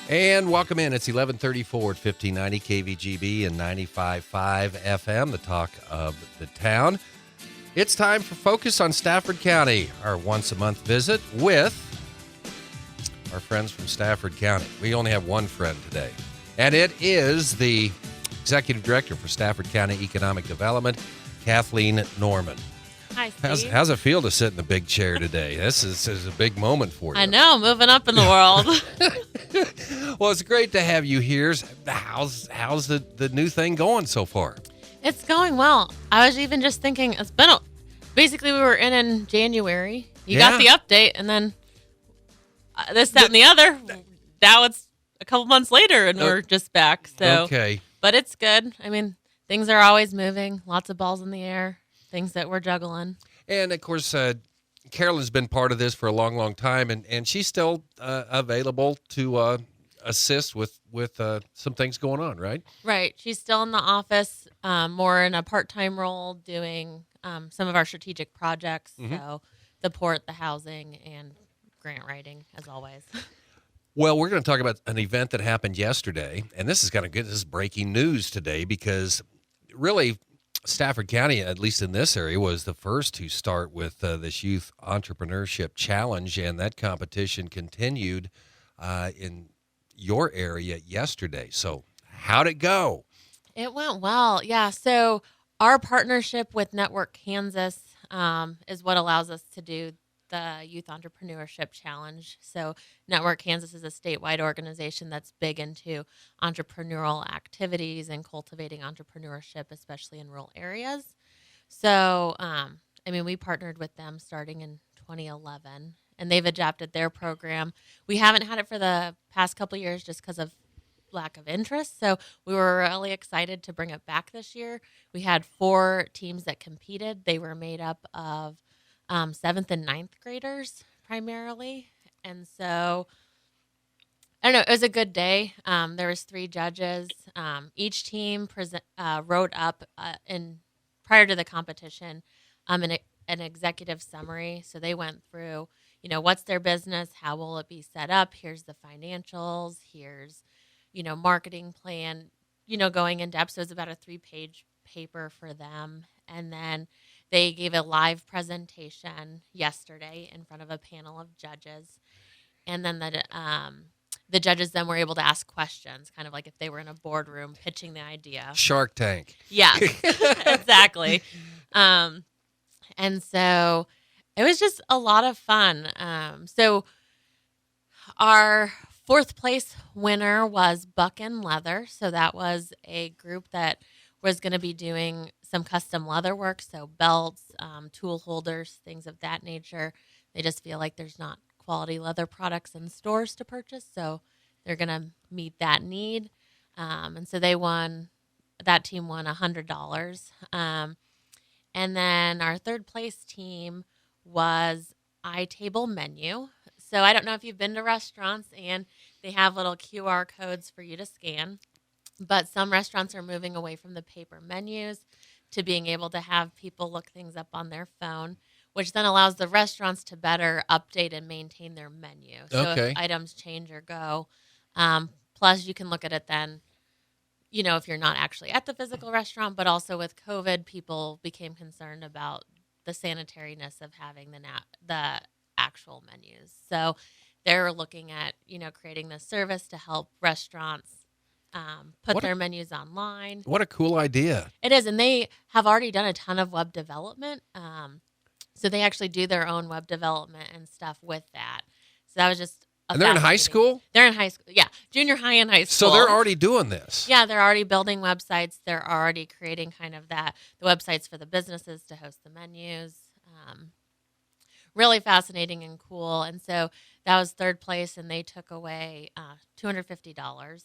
And welcome in. It's 1134 at 1590 KVGB and 95.5 FM, the talk of the town. It's time for Focus on Stafford County, our once-a-month visit with our friends from Stafford County. We only have one friend today, and it is the Executive Director for Stafford County Economic Development, Kathleen Norman. Hi, Steve. How's it feel to sit in the big chair today? This is a big moment for you. I know, moving up in the world. Well, it's great to have you here. How's the new thing going so far? It's going well. I was even just thinking, basically we were in January. You got the update, and then this, that, and the other. Now it's a couple months later, and we're just back. So, okay. But it's good. I mean, things are always moving. Lots of balls in the air. Things that we're juggling. And, of course, Carolyn's been part of this for a long, long time, and she's still available to assist with some things going on, right? Right. She's still in the office, more in a part-time role, doing some of our strategic projects, so the port, the housing, and grant writing, as always. Well, we're going to talk about an event that happened yesterday, and this is kind of good. This is breaking news today because really Stafford County, at least in this area, was the first to start with this Youth Entrepreneurship Challenge, and that competition continued in your area yesterday. So how'd it go? It went well. Yeah. So our partnership with Network Kansas is what allows us to do the Youth Entrepreneurship Challenge. So Network Kansas is a statewide organization that's big into entrepreneurial activities and cultivating entrepreneurship, especially in rural areas. So, we partnered with them starting in 2011, and they've adapted their program. We haven't had it for the past couple of years just because of lack of interest. So we were really excited to bring it back this year. We had 4 teams that competed. They were made up of 7th and 9th graders primarily. And so, I don't know, it was a good day. There was 3 judges. Each team wrote up prior to the competition an executive summary. So they went through, what's their business? How will it be set up? Here's the financials. Here's, marketing plan, going in depth. So it was about a 3-page paper for them. And then they gave a live presentation yesterday in front of a panel of judges. And then the judges then were able to ask questions, kind of like if they were in a boardroom pitching the idea. Shark Tank. Yes, exactly. And so it was just a lot of fun. So our 4th place winner was Buck and Leather. So that was a group that was going to be doing some custom leather work, so belts, tool holders, things of that nature. They just feel like there's not quality leather products in stores to purchase, so they're going to meet that need. And so that team won $100. And then our 3rd place team was iTable Menu. So I don't know if you've been to restaurants and they have little QR codes for you to scan, but some restaurants are moving away from the paper menus to being able to have people look things up on their phone, which then allows the restaurants to better update and maintain their menu. So if items change or go, plus you can look at it then, if you're not actually at the physical restaurant, but also with COVID, people became concerned about the sanitariness of having the actual menus. So they're looking at, creating this service to help restaurants put their menus online. What a cool idea. It is, and they have already done a ton of web development. So they actually do their own web development and stuff with that. So that was just And they're in high school? They're in high school, yeah. Junior high and high school. So they're already doing this? Yeah, they're already building websites. They're already creating kind of the websites for the businesses to host the menus. Really fascinating and cool. And so that was 3rd place, and they took away $250.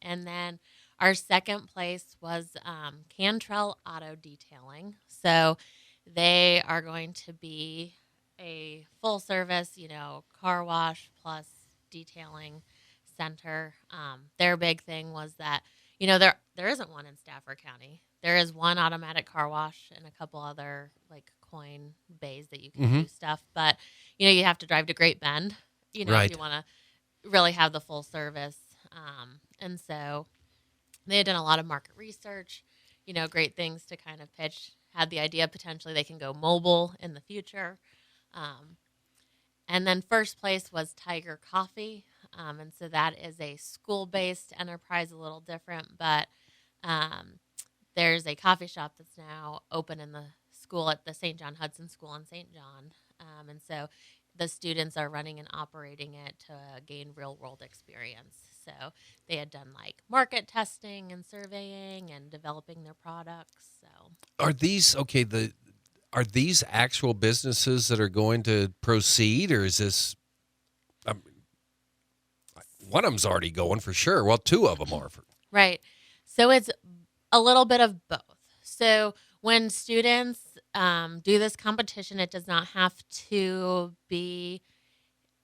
And then our 2nd place was Cantrell Auto Detailing. So they are going to be a full service, car wash plus detailing center. Their big thing was that, there isn't one in Stafford County. There is one automatic car wash and a couple other like coin bays that you can do stuff. But, you have to drive to Great Bend, right. if you want to really have the full service And so they had done a lot of market research, great things to kind of pitch, had the idea potentially they can go mobile in the future. And then first place was Tiger Coffee. And so that is a school-based enterprise, a little different, but there's a coffee shop that's now open in the school at the St. John Hudson School in St. John. And so the students are running and operating it to gain real-world experience. So they had done like market testing and surveying and developing their products. So are these are these actual businesses that are going to proceed, or is this one of them's already going for sure? Well, two of them are. Right. So it's a little bit of both. So when students do this competition, it does not have to be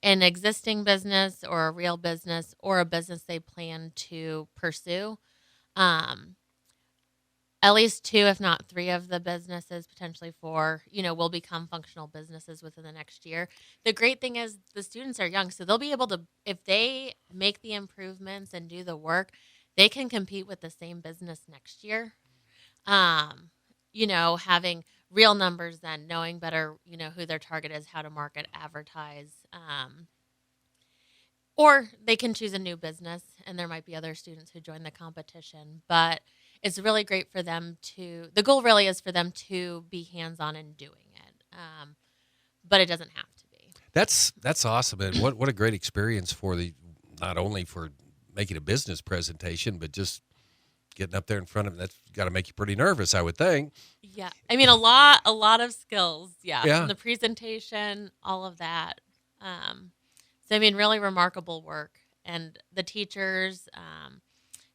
an existing business or a real business or a business they plan to pursue. At least 2, if not 3 of the businesses, potentially 4, will become functional businesses within the next year. The great thing is the students are young, so they'll be able to, if they make the improvements and do the work, they can compete with the same business next year. Having real numbers then, knowing better, who their target is, how to market, advertise. Or they can choose a new business, and there might be other students who join the competition. But it's really great for them the goal really is for them to be hands-on in doing it. But it doesn't have to be. That's awesome. And what a great experience for not only for making a business presentation, but just getting up there in front of them. That's got to make you pretty nervous, I would think. Yeah. I mean, a lot of skills. Yeah. From the presentation, all of that. So, I mean, really remarkable work. And the teachers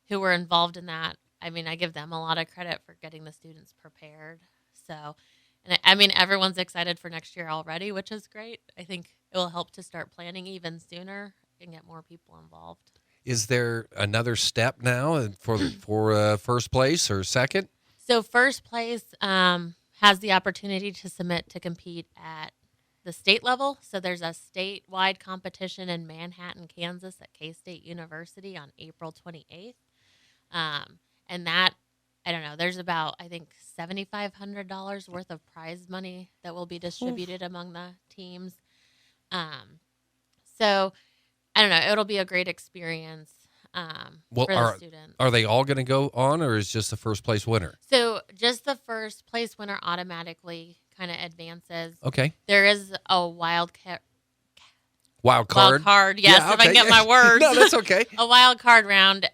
who were involved in that, I mean, I give them a lot of credit for getting the students prepared. So, and I mean, everyone's excited for next year already, which is great. I think it will help to start planning even sooner and get more people involved. Is there another step now for first place or second? So first place has the opportunity to submit to compete at the state level. So there's a statewide competition in Manhattan, Kansas at K-State University on April 28th. And that, I don't know, there's about, I think, $7,500 worth of prize money that will be distributed among the teams. So, I don't know, it'll be a great experience for the students. Are they all going to go on, or is just the first place winner? So, just the first place winner automatically kind of advances. Okay. There is a wild card. Wild card, yes, yeah, okay. If I can get my words. No, that's okay. A wild card round.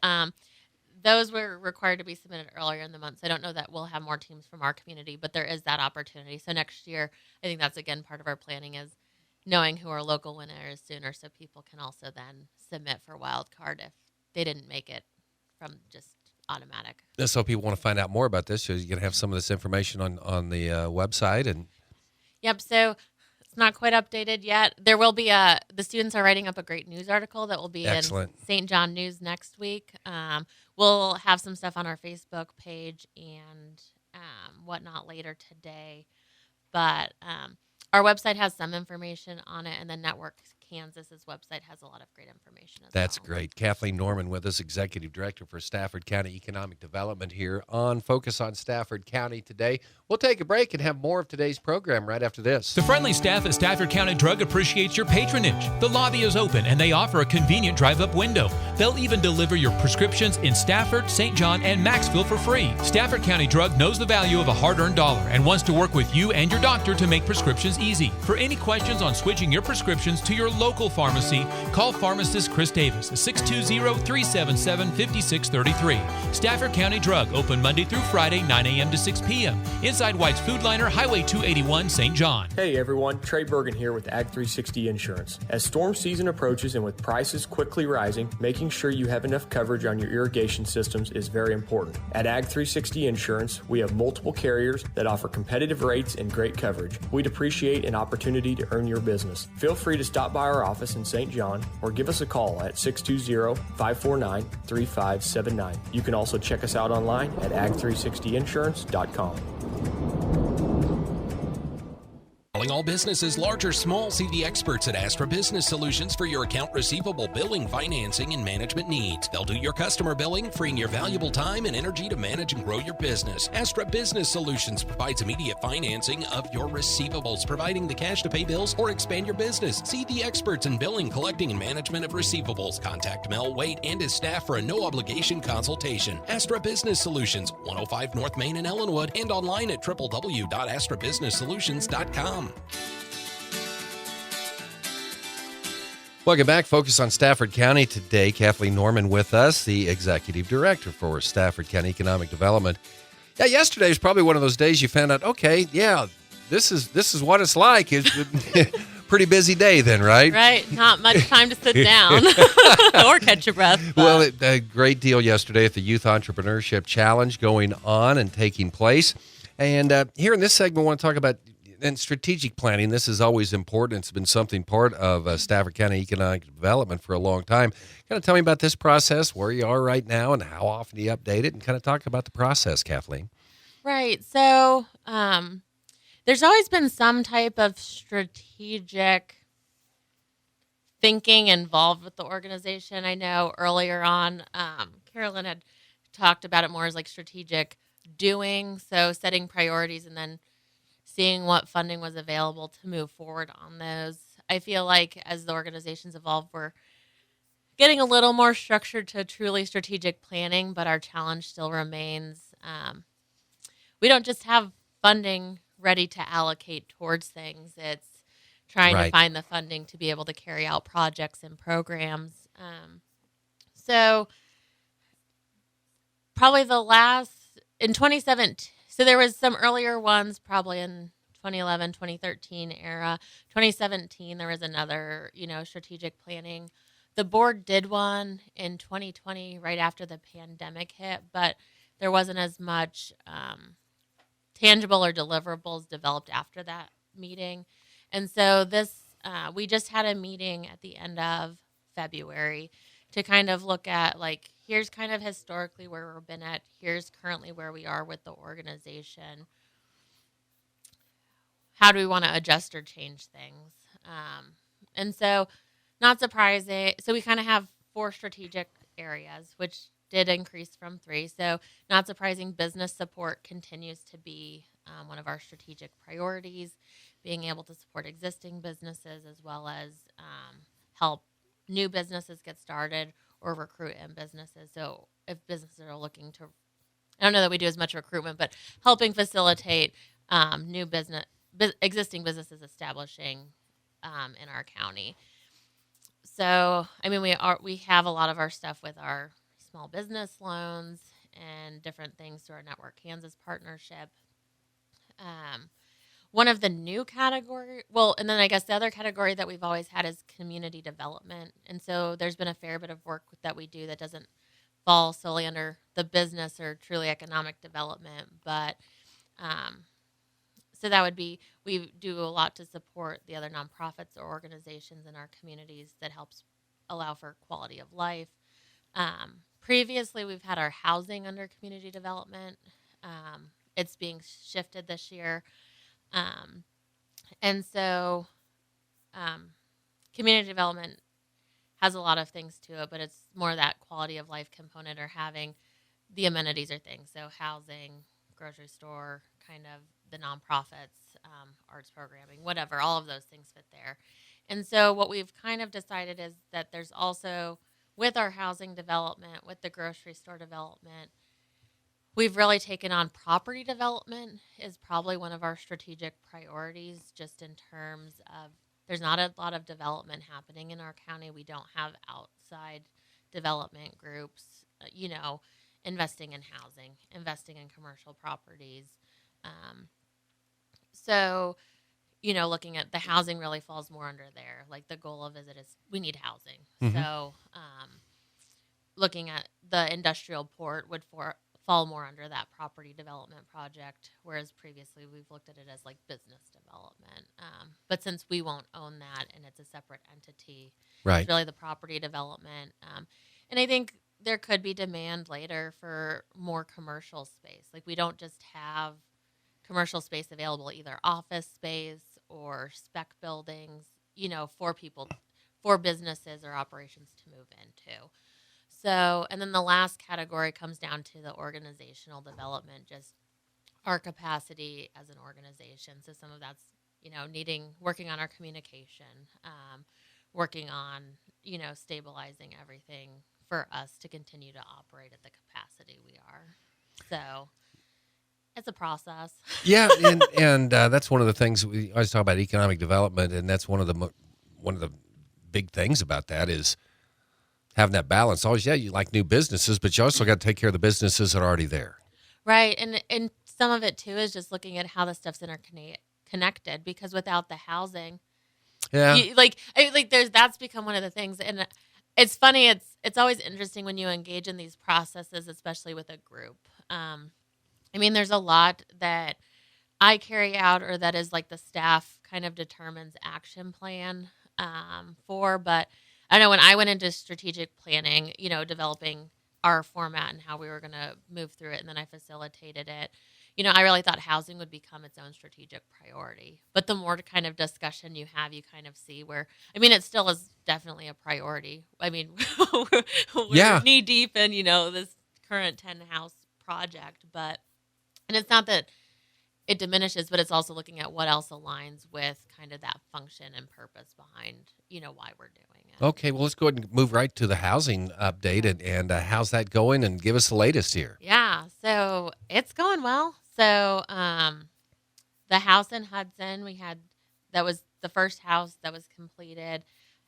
Those were required to be submitted earlier in the month. So I don't know that we'll have more teams from our community, but there is that opportunity. So next year, I think that's, again, part of our planning is knowing who our local winner is sooner so people can also then submit for wild card if they didn't make it from just automatic. So people want to find out more about this, so you're going to have some of this information on the website. And Yep, so it's not quite updated yet. There will be the students are writing up a great news article that will be Excellent. in St. John News next week. We'll have some stuff on our Facebook page and whatnot later today. But our website has some information on it, and the Network Kansas's website has a lot of great information as That's well. great. Kathleen Norman with us, Executive Director for Stafford County Economic Development here on Focus on Stafford County today. We'll take a break and have more of today's program right after this. The friendly staff at Stafford County Drug appreciates your patronage. The lobby is open and they offer a convenient drive-up window. They'll even deliver your prescriptions in Stafford, St. John, and Maxville for free. Stafford County Drug knows the value of a hard-earned dollar and wants to work with you and your doctor to make prescriptions easy. For any questions on switching your prescriptions to your local pharmacy, call pharmacist Chris Davis at 620-377-5633. Stafford County Drug, open Monday through Friday, 9 a.m. to 6 p.m. Inside White's Food Liner, Highway 281, St. John. Hey everyone, Trey Bergen here with Ag 360 Insurance. As storm season approaches and with prices quickly rising, making sure you have enough coverage on your irrigation systems is very important. At Ag 360 Insurance, we have multiple carriers that offer competitive rates and great coverage. We'd appreciate an opportunity to earn your business. Feel free to stop by our office in St. John or give us a call at 620-549-3579. You can also check us out online at ag360insurance.com. Calling all businesses, large or small, see the experts at Astra Business Solutions for your account receivable billing, financing, and management needs. They'll do your customer billing, freeing your valuable time and energy to manage and grow your business. Astra Business Solutions provides immediate financing of your receivables, providing the cash to pay bills or expand your business. See the experts in billing, collecting, and management of receivables. Contact Mel Waite and his staff for a no-obligation consultation. Astra Business Solutions, 105 North Main in Ellenwood, and online at www.astrabusinesssolutions.com. Welcome back. Focus on Stafford County today. Kathleen Norman with us, the Executive Director for Stafford County Economic Development. Yeah, yesterday was probably one of those days you found out, okay, yeah, this is what it's like. It's pretty busy day then, right? Right. Not much time to sit down or catch your breath. But. Well, a great deal yesterday at the Youth Entrepreneurship Challenge going on and taking place. And here in this segment, I want to talk about and strategic planning. This is always important. It's been something part of Stafford County Economic Development for a long time. Kind of tell me about this process, where you are right now, and how often do you update it, and kind of talk about the process, Kathleen. Right. So there's always been some type of strategic thinking involved with the organization. I know earlier on, Carolyn had talked about it more as like strategic doing, so setting priorities and then seeing what funding was available to move forward on those. I feel like as the organizations evolve, we're getting a little more structured to truly strategic planning, but our challenge still remains. We don't just have funding ready to allocate towards things. It's trying to find the funding to be able to carry out projects and programs. So probably in 2017, so there was some earlier ones probably in 2011, 2013 era. 2017, there was another, strategic planning. The board did one in 2020 right after the pandemic hit, but there wasn't as much tangible or deliverables developed after that meeting. And so we just had a meeting at the end of February to kind of look at, like, here's kind of historically where we've been at. Here's currently where we are with the organization. How do we want to adjust or change things? And so not surprising. So we kind of have 4 strategic areas, which did increase from 3. So not surprising, business support continues to be one of our strategic priorities, being able to support existing businesses as well as help new businesses get started or recruit in businesses. So if businesses are looking to, I don't know that we do as much recruitment, but helping facilitate new existing businesses establishing in our county. So, I mean, we have a lot of our stuff with our small business loans and different things through our Network Kansas partnership. One of the new category, and then I guess the other category that we've always had is community development. And so there's been a fair bit of work that we do that doesn't fall solely under the business or truly economic development. But so that would be, we do a lot to support the other nonprofits or organizations in our communities that helps allow for quality of life. Previously, we've had our housing under community development. It's being shifted this year. And so community development has a lot of things to it, but it's more that quality of life component or having the amenities or things. So housing, grocery store, kind of the nonprofits, arts programming, whatever, all of those things fit there. And so what we've kind of decided is that there's also, with our housing development, with the grocery store development, we've really taken on property development is probably one of our strategic priorities, just in terms of there's not a lot of development happening in our county. We don't have outside development groups, investing in housing, investing in commercial properties. So, looking at the housing really falls more under there. Like the goal of it is we need housing. Mm-hmm. So looking at the industrial port would fall more under that property development project, whereas previously we've looked at it as like business development. But since we won't own that and it's a separate entity, right, it's really the property development. And I think there could be demand later for more commercial space. Like we don't just have commercial space available, either office space or spec buildings, for businesses or operations to move into. So, and then the last category comes down to the organizational development, just our capacity as an organization. So some of that's, working on our communication, working on, stabilizing everything for us to continue to operate at the capacity we are. So it's a process. Yeah, and that's one of the things we always talk about, economic development, and that's one of the big things about that is having that balance. Always, you like new businesses, but you also got to take care of the businesses that are already there. Right, and some of it too is just looking at how the stuff's interconnected, because without the housing, that's become one of the things. And it's funny, it's always interesting when you engage in these processes, especially with a group. There's a lot that I carry out, or that is like the staff kind of determines action plan for. But I know when I went into strategic planning, developing our format and how we were going to move through it, and then I facilitated it, I really thought housing would become its own strategic priority. But the more kind of discussion you have, you kind of see where, it still is definitely a priority. We're knee deep in, this current 10-house project, and it's not that it diminishes, but it's also looking at what else aligns with kind of that function and purpose behind, why we're doing it. Okay, well, let's go ahead and move right to the housing update, and how's that going? And give us the latest here. Yeah, so it's going well. So the house in Hudson, that was the first house that was completed,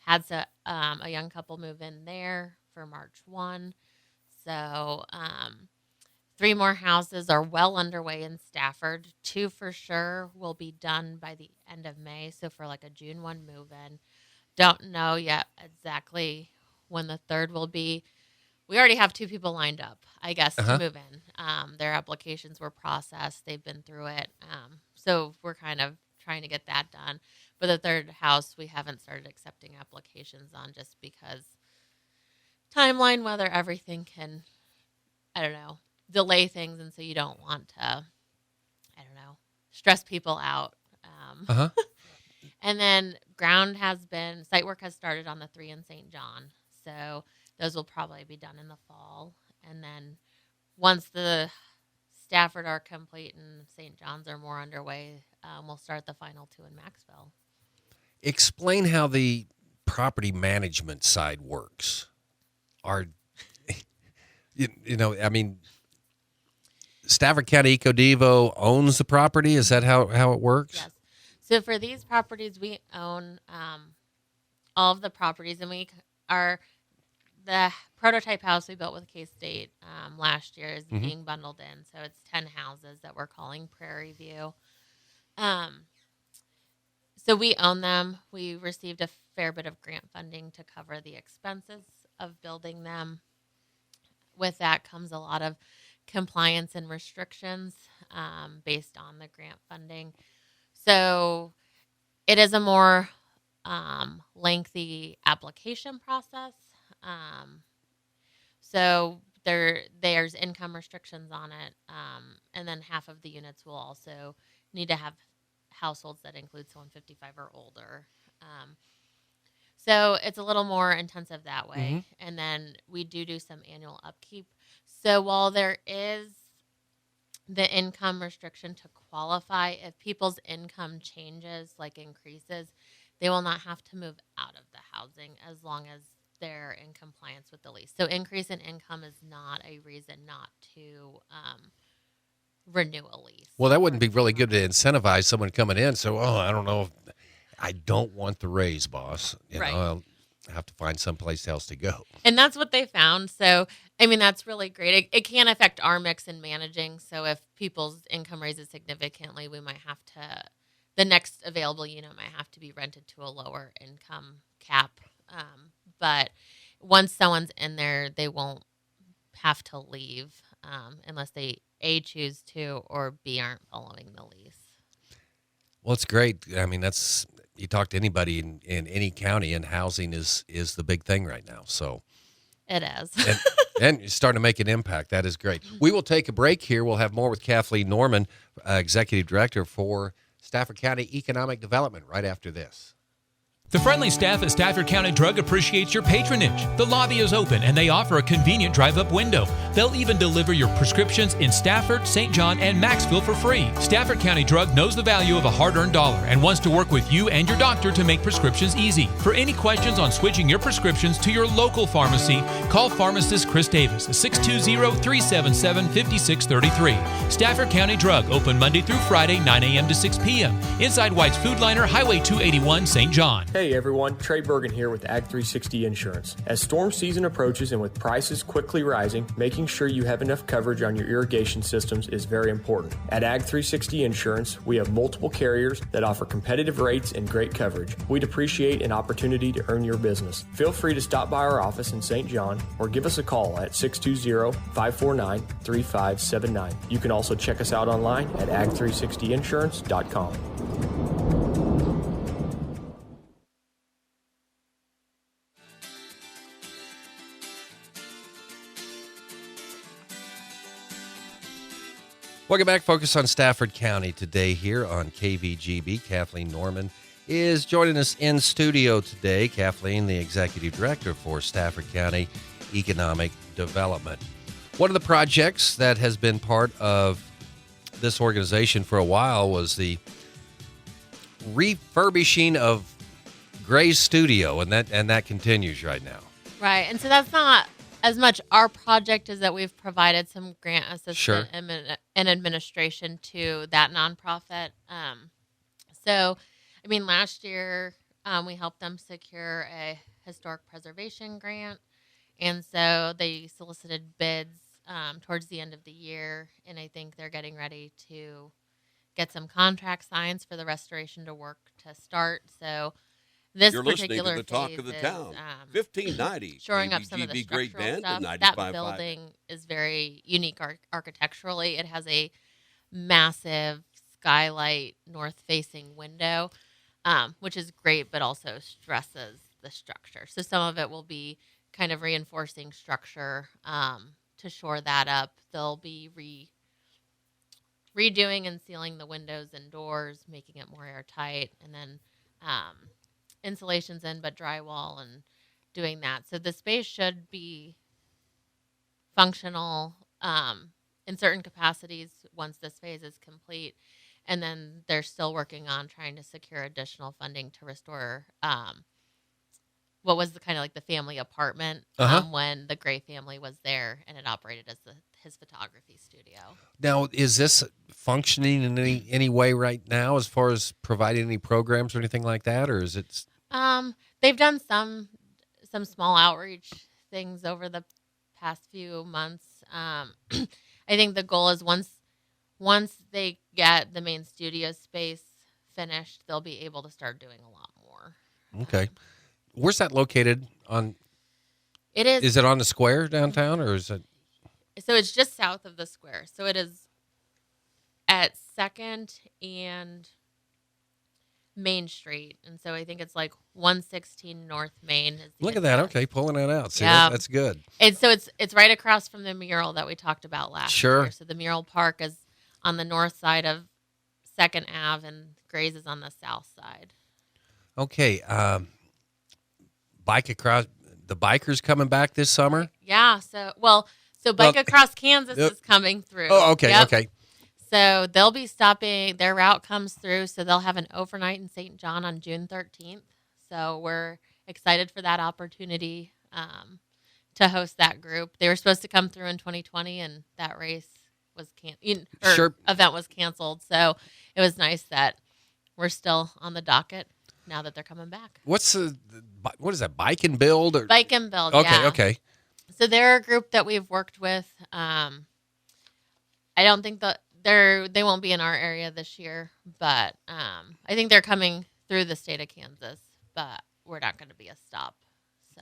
had a young couple move in there for March 1. So 3 more houses are well underway in Stafford. 2 for sure will be done by the end of May. So for like a June 1 move-in. Don't know yet exactly when the 3rd will be. We already have 2 people lined up, I guess, to move in. Their applications were processed. They've been through it. So we're kind of trying to get that done. But the 3rd house, we haven't started accepting applications on, just because timeline, whether everything can, delay things. And so you don't want to, stress people out. And then site work has started on the 3 in St. John. So those will probably be done in the fall. And then once the Stafford are complete and St. John's are more underway, we'll start the final 2 in Maxville. Explain how the property management side works. Stafford County EcoDevo owns the property. Is that how it works? Yes. So for these properties, we own all of the properties, and the prototype house we built with K-State last year is being bundled in. So it's 10 houses that we're calling Prairie View. So we own them. We received a fair bit of grant funding to cover the expenses of building them. With that comes a lot of compliance and restrictions based on the grant funding. So it is a more lengthy application process. So there's income restrictions on it. And then half of the units will also need to have households that include someone 55 or older. So it's a little more intensive that way. And then we do some annual upkeep. So while there is the income restriction to qualify, if people's income changes, like increases, they will not have to move out of the housing as long as they're in compliance with the lease. So increase in income is not a reason not to renew a lease. Well, that wouldn't be really good to incentivize someone coming in. So, I don't know. I don't want the raise, boss. I'll have to find someplace else to go. And that's what they found. So, that's really great. It can affect our mix in managing. So if people's income raises significantly, we might have to, the next available unit might have to be rented to a lower income cap. But once someone's in there, they won't have to leave unless they A, choose to, or B, aren't following the lease. Well, it's great. You talk to anybody in any county, and housing is the big thing right now. So it is. and you're starting to make an impact. That is great. We will take a break here. We'll have more with Kathleen Norman, Executive Director for Stafford County Economic Development right after this. The friendly staff at Stafford County Drug appreciates your patronage. The lobby is open and they offer a convenient drive-up window. They'll even deliver your prescriptions in Stafford, St. John, and Maxville for free. Stafford County Drug knows the value of a hard-earned dollar and wants to work with you and your doctor to make prescriptions easy. For any questions on switching your prescriptions to your local pharmacy, call pharmacist Chris Davis at 620-377-5633. Stafford County Drug, open Monday through Friday, 9 a.m. to 6 p.m. Inside White's Food Liner, Highway 281, St. John. Hey everyone, Trey Bergen here with Ag 360 Insurance. As storm season approaches and with prices quickly rising, making sure you have enough coverage on your irrigation systems is very important. At Ag 360 Insurance, we have multiple carriers that offer competitive rates and great coverage. We'd appreciate an opportunity to earn your business. Feel free to stop by our office in St. John or give us a call at 620-549-3579. You can also check us out online at ag360insurance.com. Welcome back. Focus on Stafford County today here on KVGB. Kathleen Norman is joining us in studio today. Kathleen, the Executive Director for Stafford County Economic Development. One of the projects that has been part of this organization for a while was the refurbishing of Gray's studio, and that continues right now. Right. And so that's not as much our project as that we've provided some grant assistance and administration to that nonprofit. So, I mean, last year we helped them secure a historic preservation grant. And so they solicited bids towards the end of the year. And I think they're getting ready to get some contract signs for the restoration to work to start. So this You're particular listening to the talk phase of the is, town. 1590. shoring up some of the KVGB Great structural Band stuff. and That 95.5. building is very unique architecturally. It has a massive skylight north-facing window, which is great, but also stresses the structure. So some of it will be kind of reinforcing structure to shore that up. They'll be redoing and sealing the windows and doors, making it more airtight, and then insulation's in, but drywall and doing that. So the space should be functional in certain capacities once this phase is complete. And then they're still working on trying to secure additional funding to restore what was the kind of like the family apartment when the Gray family was there, and it operated as his photography studio. Now, is this functioning in any way right now as far as providing any programs or anything like that, or is it? They've done some small outreach things over the past few months. I think the goal is once they get the main studio space finished, they'll be able to start doing a lot more. Okay. Where's that located on? It is. Is it on the square downtown, or is it? So it's just south of the square. So it is at 2nd and Main Street. And so I think it's like 116 North Main. Is the Look at that. address. Okay, pulling that out. See, Yeah. that's good. And so it's right across from the mural that we talked about last Sure. year. So the mural park is on the north side of 2nd Ave, and Gray's is on the south side. Okay. Bike across. The bikers coming back this summer? Yeah. So Bike Across Kansas is coming through. Oh, okay, Yep. okay. So they'll be stopping. Their route comes through, so they'll have an overnight in St. John on June 13th. So we're excited for that opportunity to host that group. They were supposed to come through in 2020, and that race was event was canceled. So it was nice that we're still on the docket now that they're coming back. What is that? Bike and Build? Or? Bike and Build. Okay, yeah. okay. So they're a group that we've worked with. I don't think that they won't be in our area this year, but I think they're coming through the state of Kansas, but we're not going to be a stop. So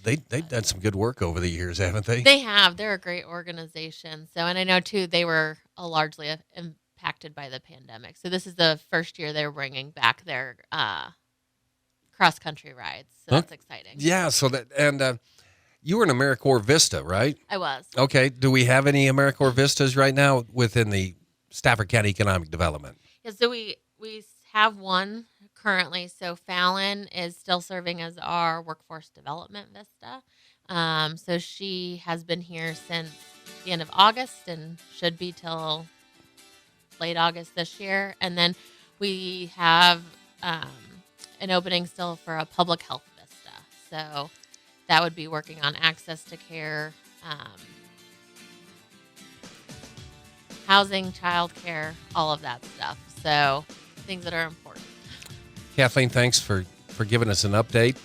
They've done some good work over the years, haven't they? they have. They're a great organization. So, and I know too, they were largely impacted by the pandemic. So this is the first year they're bringing back their cross country rides. So that's exciting. Yeah. So you were in AmeriCorps Vista, right? I was. Okay. Do we have any AmeriCorps Vistas right now within the Stafford County Economic Development? Yeah, so we We have one currently. So Fallon is still serving as our workforce development vista. So she has been here since the end of August and should be till late August this year. And then we have an opening still for a public health vista. So that would be working on access to care, housing, childcare, all of that stuff. So things that are important. Kathleen, thanks for giving us an update.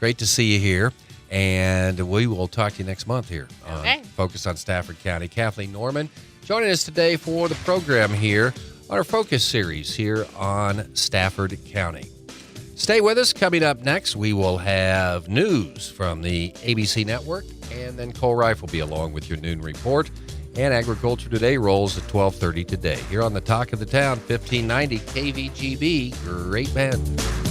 Great to see you here. And we will talk to you next month here on Focus on Stafford County. Kathleen Norman joining us today for the program here on our Focus series here on Stafford County. Stay with us. Coming up next, we will have news from the ABC Network, and then Cole Reif will be along with your noon report. And Agriculture Today rolls at 12:30 today. Here on the Talk of the Town, 1590 KVGB. Great band.